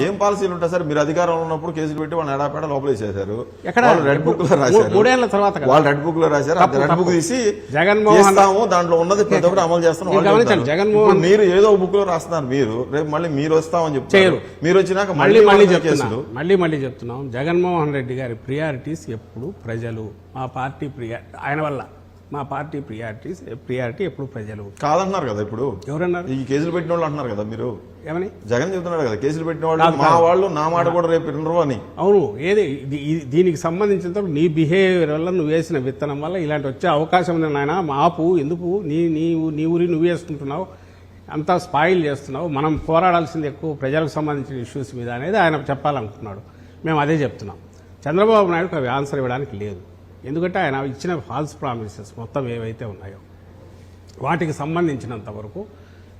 ఏం పాలసీలు ఉంటాయి సార్? మీరు అధికారంలో ఉన్నప్పుడు కేసులు పెట్టి వాళ్ళని ఎడాపేడ లోపలేసేశారు. ఎక్కడ రెడ్ బుక్ లో రాశారు, 3 ఏళ్ల తర్వాత వాళ్ళు రెడ్ బుక్ లో రాశారు. రెడ్ బుక్ తీసి జగన్మోహన్ దాంట్లో ఉన్నది ప్రతి ఒక్కరు అమలు చేస్తాం. జగన్మోహన్ మీరు ఏదో బుక్ లో రాస్తున్నారు, మీరు రేపు మళ్ళీ మీరు వస్తామని చెప్తారు. మీరు వచ్చినాక మళ్ళీ చెప్తున్నాం, జగన్మోహన్ రెడ్డి గారి ప్రియారిటీస్ ఎప్పుడు ప్రజలు. మా పార్టీ ఆయన వల్ల మా పార్టీ ప్రియారిటీ ఎప్పుడు ప్రజలు కాదంటున్నారు కదా. ఇప్పుడు ఎవరన్నారు? ఈ కేసులు పెట్టిన వాళ్ళు అంటున్నారు కదా. మీరు ఏమని జగన్ చెబుతున్నాడు కదా, కేసులు పెట్టిన వాళ్ళు మా వాళ్ళు, నా మాట కూడా రేపు వినరు అని. అవును, ఏది దీనికి సంబంధించిన నీ బిహేవియర్ వల్ల, నువ్వు వేసిన విత్తనం వల్ల ఇలాంటి వచ్చే అవకాశం ఉంది నాయన. మాపు ఎందుకు, నీ ఊరి నువ్వు వేసుకుంటున్నావు, అంతా స్పాయిల్ చేస్తున్నావు. మనం పోరాడాల్సింది ఎక్కువ ప్రజలకు సంబంధించిన ఇష్యూస్ మీద అనేది ఆయన చెప్పాలనుకుంటున్నాడు. మేము అదే చెప్తున్నాం. చంద్రబాబు నాయుడుకి అవి ఆన్సర్ ఇవ్వడానికి లేదు. ఎందుకంటే ఆయన ఇచ్చిన ఫాల్స్ ప్రామిసెస్ మొత్తం ఏవైతే ఉన్నాయో వాటికి సంబంధించినంత వరకు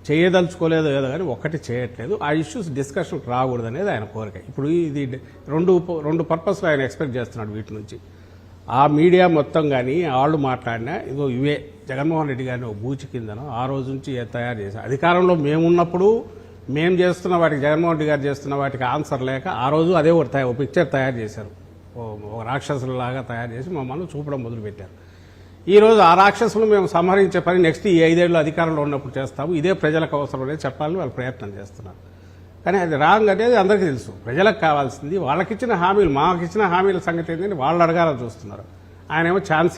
చేయదలుచుకోలేదో ఏదో కానీ ఒక్కటి చేయట్లేదు. ఆ ఇష్యూస్ డిస్కషన్ రాకూడదు అనేది ఆయన కోరిక. ఇప్పుడు ఇది రెండు పర్పస్లో ఆయన ఎక్స్పెక్ట్ చేస్తున్నాడు వీటి నుంచి. ఆ మీడియా మొత్తం కానీ వాళ్ళు మాట్లాడినా ఇగో ఇవే జగన్మోహన్ రెడ్డి గారిని ఒక బూచి కిందనో ఆ రోజు నుంచి తయారు చేశారు. అధికారంలో మేమున్నప్పుడు మేము చేస్తున్న వాటికి, జగన్మోహన్ రెడ్డి గారు చేస్తున్న వాటికి ఆన్సర్ లేక ఆ రోజు అదే ఒక పిక్చర్ తయారు చేశారు. ఒక రాక్షసులలాగా తయారు చేసి మమ్మల్ని చూపడం మొదలుపెట్టారు. ఈరోజు ఆ రాక్షసులు మేము సంహరించే పని నెక్స్ట్ ఈ 5 ఏళ్ళు అధికారంలో ఉన్నప్పుడు చేస్తాము. ఇదే ప్రజలకు అవసరం అనేది చెప్పాలని వాళ్ళు ప్రయత్నం చేస్తున్నారు. కానీ అది రాంగ్ అనేది అందరికీ తెలుసు. ప్రజలకు కావాల్సింది వాళ్ళకిచ్చిన హామీలు, మాకిచ్చిన హామీల సంగతి ఏంటంటే వాళ్ళు అడగాలని చూస్తున్నారు. ఆయన ఏమో ఛాన్స్